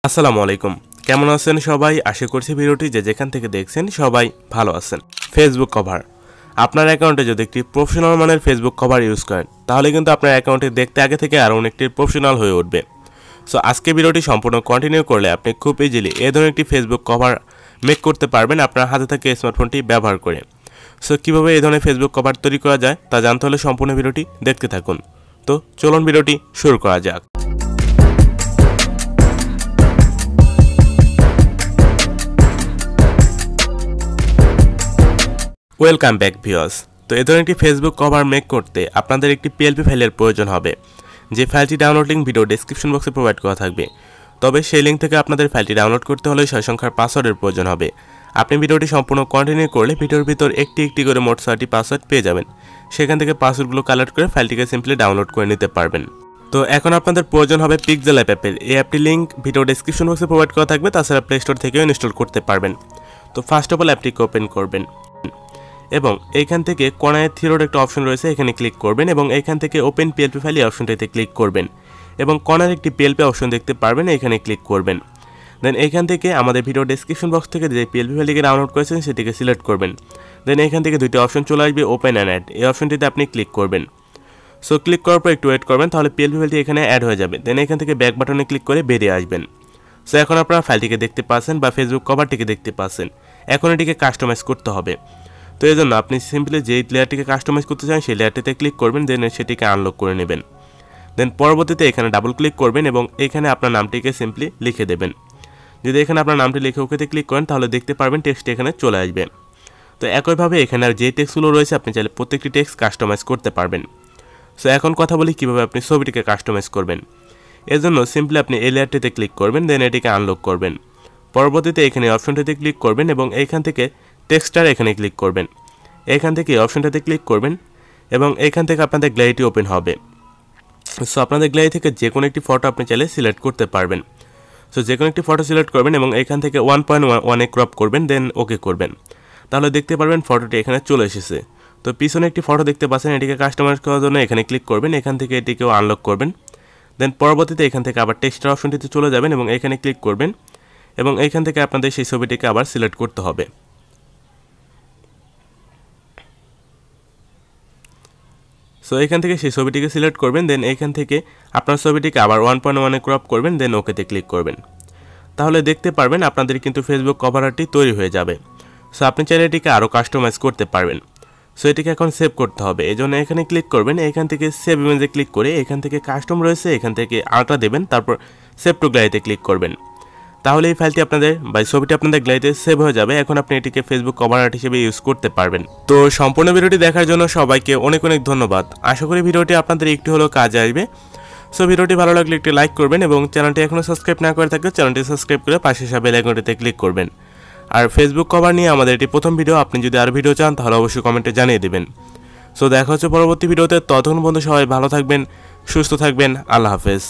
আসসালামু আলাইকুম। কেমন আছেন সবাই? আশা করছি ভিডিওটি যে যেখান থেকে দেখছেন সবাই ভালো আছেন। ফেসবুক কভার, আপনার অ্যাকাউন্টে যদি একটি প্রফেশনাল মানের ফেসবুক কভার ইউজ করেন তাহলে কিন্তু আপনার অ্যাকাউন্টে দেখতে আগে থেকে আরও অনেকটি প্রফেশনাল হয়ে উঠবে। সো আজকে ভিডিওটি সম্পূর্ণ কন্টিনিউ করলে আপনি খুব ইজিলি এই ধরনের একটি ফেসবুক কভার মেক করতে পারবেন আপনার হাতে থাকা স্মার্টফোনটি ব্যবহার করে। সো কীভাবে এই ধরনের ফেসবুক কভার তৈরি করা যায় তা জানতে হলে সম্পূর্ণ ভিডিওটি দেখতে থাকুন। তো চলুন ভিডিওটি শুরু করা যাক। Welcome back viewers. তো এই ধরনের একটি ফেসবুক কভার মেক করতে আপনাদের একটি PlP ফাইলের প্রয়োজন হবে, যে ফাইলটি ডাউনলোড লিঙ্ক ভিডিও ডেসক্রিপশন বক্সে প্রোভাইড করা থাকবে। তবে সেই লিঙ্ক থেকে আপনাদের ফাইলটি ডাউনলোড করতে হলে 6 সংখ্যার পাসওয়ার্ডের প্রয়োজন হবে। আপনি ভিডিওটি সম্পূর্ণ কন্টিনিউ করলে ভিডিওর ভিতর একটি একটি করে মোট 6টি পাসওয়ার্ড পেয়ে যাবেন। সেখান থেকে পাসওয়ার্ডগুলো কালেক্ট করে ফাইলটিকে সিম্পলি ডাউনলোড করে নিতে পারবেন। তো এখন আপনাদের প্রয়োজন হবে Pixellab অ্যাপের। এই অ্যাপটি লিঙ্ক ভিডিও ডেসক্রিপশন বক্সে প্রোভাইড করা থাকবে, তাছাড়া প্লে স্টোর থেকেও ইনস্টল করতে পারবেন। তো ফার্স্ট অফ অল অ্যাপটিকে ওপেন করবেন এবং এইখান থেকে কোণায় থ্রিডট একটা অপশন রয়েছে, এখানে ক্লিক করবেন এবং এইখান থেকে ওপেন PlP ফাইল এই অপশনটিতে ক্লিক করবেন এবং কোণার একটি PlP অপশন দেখতে পারবেন, এখানে ক্লিক করবেন। দেন এইখান থেকে আমাদের ভিডিও ডেসক্রিপশন বক্স থেকে যে PlP ফাইলটিকে ডাউনলোড করেছেন সেটিকে সিলেক্ট করবেন। দেন এইখান থেকে দুটি অপশন চলে আসবে, ওপেন অ্যান্ড অ্যাড, এই অপশনটিতে আপনি ক্লিক করবেন। সো ক্লিক করার পর একটু ওয়েট করবেন, তাহলে PlP ফাইলটি এখানে অ্যাড হয়ে যাবে। দেন এখান থেকে ব্যাক বাটনে ক্লিক করে বেরিয়ে আসবেন। সো এখন আপনারা ফাইলটিকে দেখতে পাচ্ছেন বা ফেসবুক কভারটিকে দেখতে পাচ্ছেন। এখন এটিকে কাস্টমাইজ করতে হবে। তো এই জন্য আপনি সিম্পলি যেই লেয়ারটিকে কাস্টমাইজ করতে চান সেই লেয়ারটিতে ক্লিক করবেন, দেন সেটিকে আনলক করে নেবেন। দেন পরবর্তীতে এখানে ডাবল ক্লিক করবেন এবং এখানে আপনার নামটিকে সিম্পলি লিখে দেবেন। যদি এখানে আপনার নামটি লিখে ওকেতে ক্লিক করেন তাহলে দেখতে পারবেন টেক্সট এখানে চলে আসবে। তো একইভাবে এখানে আর যে টেক্সটগুলো রয়েছে আপনি চাইলে প্রত্যেকটি টেক্সট কাস্টমাইজ করতে পারবেন। সো এখন কথা বলি কীভাবে আপনি ছবিটিকে কাস্টমাইজ করবেন। এর জন্য সিম্পলি আপনি এই লেয়ারটিতে ক্লিক করবেন, দেন এটিকে আনলক করবেন। পরবর্তীতে এখানে অপশনটিতে ক্লিক করবেন এবং এইখান থেকে টেক্সটার এখানে ক্লিক করবেন। এখান থেকে অপশনটাতে ক্লিক করবেন এবং এখান থেকে আপনাদের গ্যালারিটি ওপেন হবে। সো আপনাদের গ্যালারি থেকে যে কোনো একটি ফটো আপনি চাইলে সিলেক্ট করতে পারবেন। সো যে কোনো একটি ফটো সিলেক্ট করবেন এবং এখান থেকে 1.1 ক্রপ করবেন, দেন ওকে করবেন। তাহলে দেখতে পারবেন ফটোটি এখানে চলে এসেছে। তো পিছনে একটি ফটো দেখতে পাচ্ছেন, এটিকে কাস্টমাইজ করার জন্য এখানে ক্লিক করবেন, এখান থেকে এটিকেও আনলক করবেন। দেন পরবর্তীতে এখান থেকে আবার টেক্সটার অপশনটিতে চলে যাবেন এবং এখানে ক্লিক করবেন এবং এখান থেকে আপনাদের সেই ছবিটিকে আবার সিলেক্ট করতে হবে। সো এখান থেকে সেই ছবিটিকে সিলেক্ট করবেন, দেন এখান থেকে আপনার ছবিটিকে আবার 1.1 ক্রপ করবেন, দেন ওকেতে ক্লিক করবেন। তাহলে দেখতে পারবেন আপনাদের কিন্তু ফেসবুক কভার আর্টটি তৈরি হয়ে যাবে। সো আপনি চাইলে এটিকে আরও কাস্টমাইজ করতে পারবেন। সো এটিকে এখন সেভ করতে হবে, এই জন্য এখানে ক্লিক করবেন, এখান থেকে সেভ ইমেজে ক্লিক করে এখান থেকে কাস্টম রয়েছে, এখান থেকে আলট্রা দেবেন, তারপর সেভ টু গ্যালারিতে ক্লিক করবেন। তাহলে এই ফাইলটি আপনাদের বা ছবিটি আপনাদের গ্যালারিতে সেভ হয়ে যাবে। এখন আপনি এটিকে ফেসবুক কভার আর্ট হিসেবে ইউজ করতে পারবেন। তো সম্পূর্ণ ভিডিওটি দেখার জন্য সবাইকে অনেক অনেক ধন্যবাদ। আশা করি ভিডিওটি আপনাদের একটু হলেও কাজে আসবে। সো ভিডিওটি ভালো লাগলে একটি লাইক করবেন এবং চ্যানেলটি এখনও সাবস্ক্রাইব না করে থাকলে চ্যানেলটি সাবস্ক্রাইব করে পাশে আসা বেল আইকনটিতে ক্লিক করবেন। আর ফেসবুক কভার নিয়ে আমাদের এটি প্রথম ভিডিও, আপনি যদি আর ভিডিও চান তাহলে অবশ্যই কমেন্টে জানিয়ে দেবেন। সো দেখা হচ্ছে পরবর্তী ভিডিওতে। ততক্ষণ পর্যন্ত সবাই ভালো থাকবেন, সুস্থ থাকবেন। আল্লাহ হাফেজ।